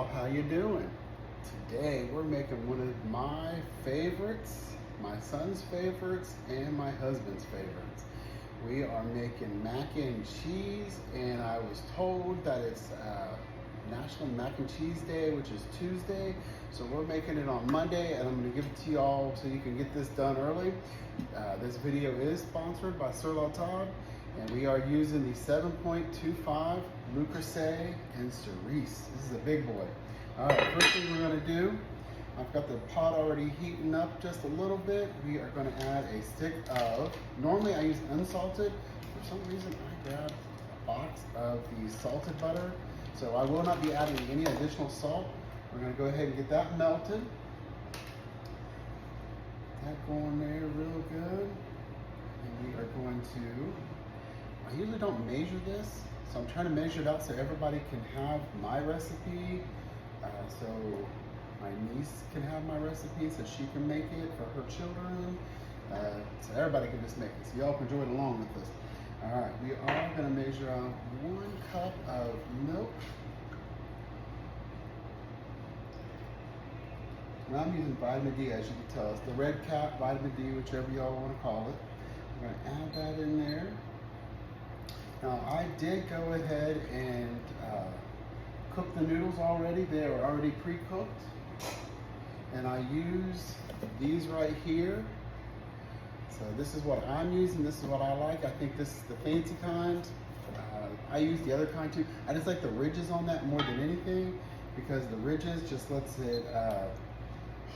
y'all, how you doing? Today we're making one of my favorites, my son's favorites, and my husband's favorites. We are making mac and cheese, and I was told that it's National Mac and Cheese Day, which is Tuesday. So we're making it on Monday, and I'm going to give it to y'all so you can get this done early. This video is sponsored by Sur La Table, and we are using the 7.25 Le Creuset and Cerise. This is a big boy. All right, first thing we're going to do, I've got the pot already heating up just a little bit. We are going to add a stick of, normally I use unsalted. For some reason I grabbed a box of the salted butter. So I will not be adding any additional salt. We're going to go ahead and get that melted. That going there real good. And we are going to, I usually don't measure this, so I'm trying to measure it out so everybody can have my recipe. So my niece can have my recipe so she can make it for her children. So everybody can just make it. So y'all can enjoy it along with us. All right, we are going to measure out 1 cup of milk. And I'm using vitamin D, as you can tell. It's the red cap, vitamin D, whichever y'all want to call it. I'm going to add that in there. Now, I did go ahead and cook the noodles already. They are already pre-cooked. And I use these right here. So this is what I'm using. This is what I like. I think this is the fancy kind. I use the other kind too. I just like the ridges on that more than anything because the ridges just lets it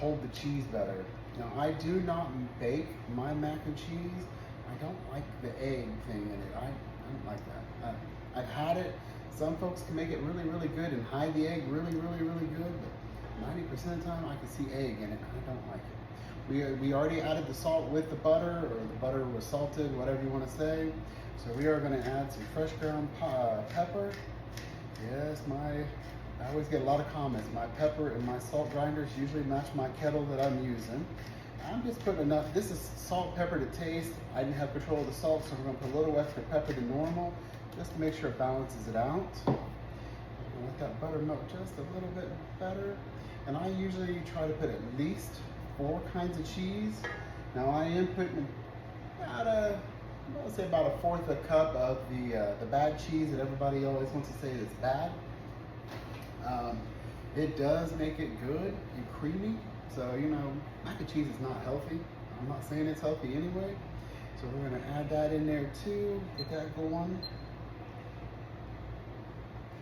hold the cheese better. Now I do not bake my mac and cheese. I don't like the egg thing in it. I don't like that. I've had it. Some folks can make it really, really good and hide the egg really, really, really good, but 90% of the time I can see egg in it. I don't like it. We already added the salt with the butter, or the butter was salted, whatever you want to say. So we are going to add some fresh ground pepper. Yes, I always get a lot of comments. My pepper and my salt grinders usually match my kettle that I'm using. I'm just putting enough. This is salt, pepper to taste. I didn't have control of the salt, so we're going to put a little extra pepper than normal, just to make sure it balances it out. Let that butter melt just a little bit better. And I usually try to put at least 4 kinds of cheese. Now I am putting about about a 1/4 a cup of the bad cheese that everybody always wants to say is bad. It does make it good and creamy. So, you know, mac and cheese is not healthy. I'm not saying it's healthy anyway. So we're gonna add that in there too, get that going.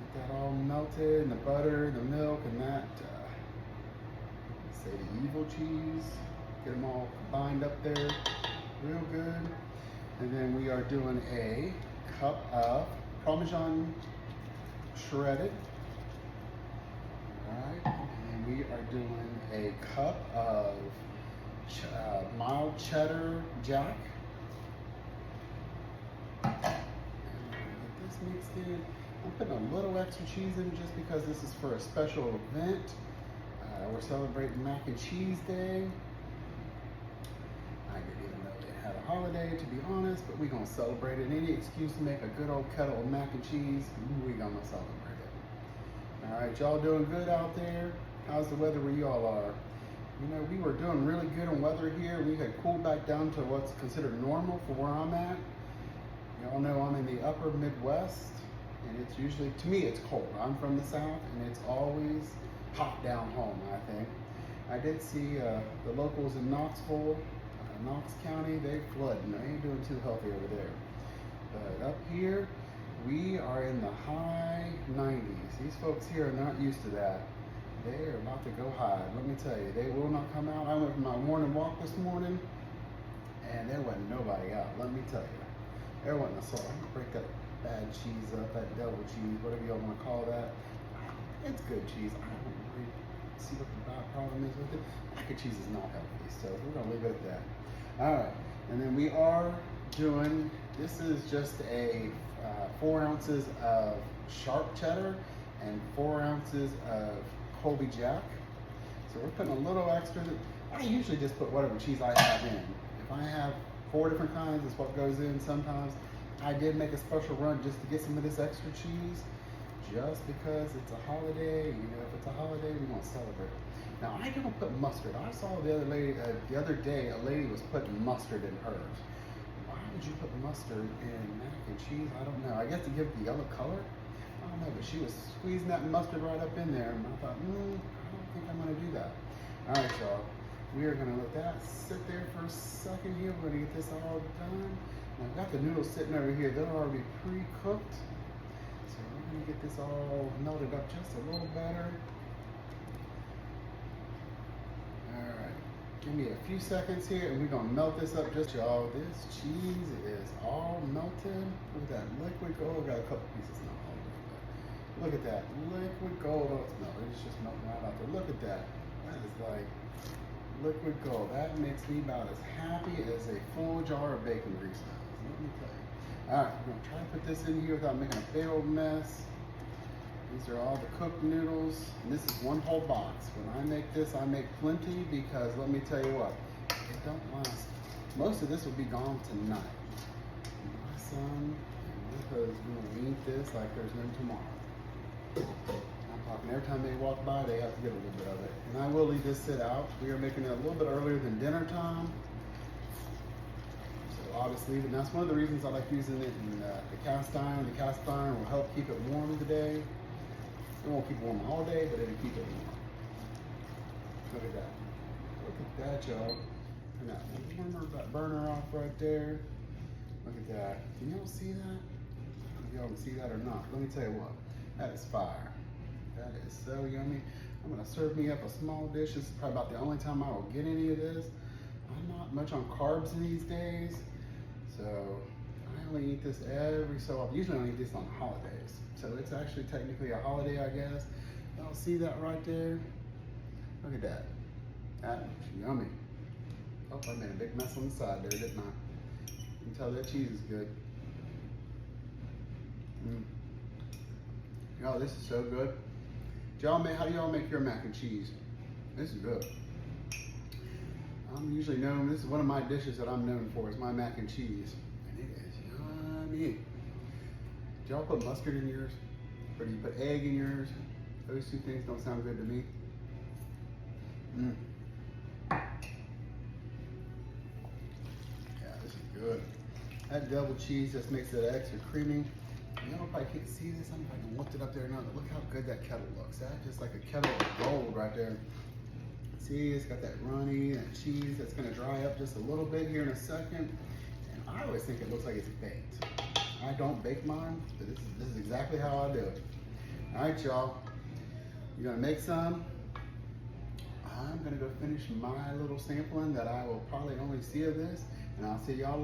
Get that all melted, and the butter, the milk, and that, say the evil cheese. Get them all combined up there real good. And then we are doing a cup of Parmesan shredded. Alright, and we are doing a cup of mild cheddar jack. And get this mixed in. I'm putting a little extra cheese in just because this is for a special event. We're celebrating Mac and Cheese Day. I didn't even know it had a holiday, to be honest, but we're going to celebrate it. Any excuse to make a good old kettle of mac and cheese, we're going to celebrate it. All right, y'all doing good out there? How's the weather where y'all are? You know, we were doing really good on weather here. We had cooled back down to what's considered normal for where I'm at. Y'all know I'm in the upper Midwest, and it's usually, to me, it's cold. I'm from the South, and it's always hot down home, I think. I did see the locals in Knoxville, Knox County, they flooding. They ain't doing too healthy over there. But up here, we are in the high 90s. These folks here are not used to that. They are about to go high. Let me tell you, they will not come out. I went for my morning walk this morning, and there wasn't nobody out. Let me tell you, there wasn't a soul. I'm gonna break that bad cheese up, that devil cheese, whatever y'all want to call that. It's good cheese. I don't really see what the bad problem is with it. Mac and cheese is not healthy, so we're gonna leave it at that. All right, and then we are doing, this is just a 4 ounces of sharp cheddar and 4 ounces of Colby Jack. So we're putting a little extra. I usually just put whatever cheese I have in. If I have 4 different kinds, that's what goes in sometimes. I did make a special run just to get some of this extra cheese, just because it's a holiday. You know, if it's a holiday, gonna celebrate. Now I don't put mustard. I saw the other day a lady was putting mustard in hers. Why would you put mustard in mac and cheese? I don't know. I guess to give it the yellow color. I don't know, but she was squeezing that mustard right up in there, and I thought, I don't think I'm gonna do that. All right, y'all. We are gonna let that sit there for a second here. We're gonna get this all done. Now, I've got the noodles sitting over here. They're already pre-cooked. So we're gonna get this all melted up just a little better. All right, give me a few seconds here and we're gonna melt this up just, y'all. This cheese is all melted. Look at that liquid gold. Got a couple pieces now. Look at that liquid gold. Oh, it's melted. It's just melting right out there. Look at that. That is like liquid gold. That makes me about as happy as a full jar of bacon grease now. Let me tell you. All right, we're gonna try to put this in here without making a big old mess. These are all the cooked noodles, and this is one whole box. When I make this, I make plenty because let me tell you what, it don't last. Most of this will be gone tonight. My son and my husband will eat this like there's no tomorrow. I'm talking every time they walk by, they have to get a little bit of it. And I will leave this sit out. We are making it a little bit earlier than dinner time. So I'll just leave it. And that's one of the reasons I like using it in the cast iron. The cast iron will help keep it warm today. It won't keep it warm all day, but it'll keep it warm. Look at that. Look at that, y'all. Turn that burner off right there. Look at that. Can y'all see that? I don't know if y'all can see that or not. Let me tell you what. That is fire. That is so yummy. I'm gonna serve me up a small dish. This is probably about the only time I will get any of this. I'm not much on carbs these days, so I only eat this every so often. Usually I only eat this on holidays. So it's actually technically a holiday, I guess. Y'all see that right there? Look at that. That looks yummy. Oh, I made a big mess on the side there, didn't I? You can tell that cheese is good. Y'all, this is so good. How do y'all make your mac and cheese? This is good. I'm usually known, this is one of my dishes that I'm known for, is my mac and cheese. And it is yummy. Do y'all put mustard in yours? Or do you put egg in yours? Those two things don't sound good to me. Yeah, this is good. That double cheese just makes it extra creamy. Y'all probably can't see this. I'm not gonna lift it up there now. Look how good that kettle looks. That's just like a kettle of gold right there. See, it's got that runny, that cheese that's gonna dry up just a little bit here in a second. And I always think it looks like it's baked. I don't bake mine, but this is exactly how I do it. All right, y'all. You're gonna make some. I'm gonna go finish my little sampling that I will probably only see of this, and I'll see y'all later.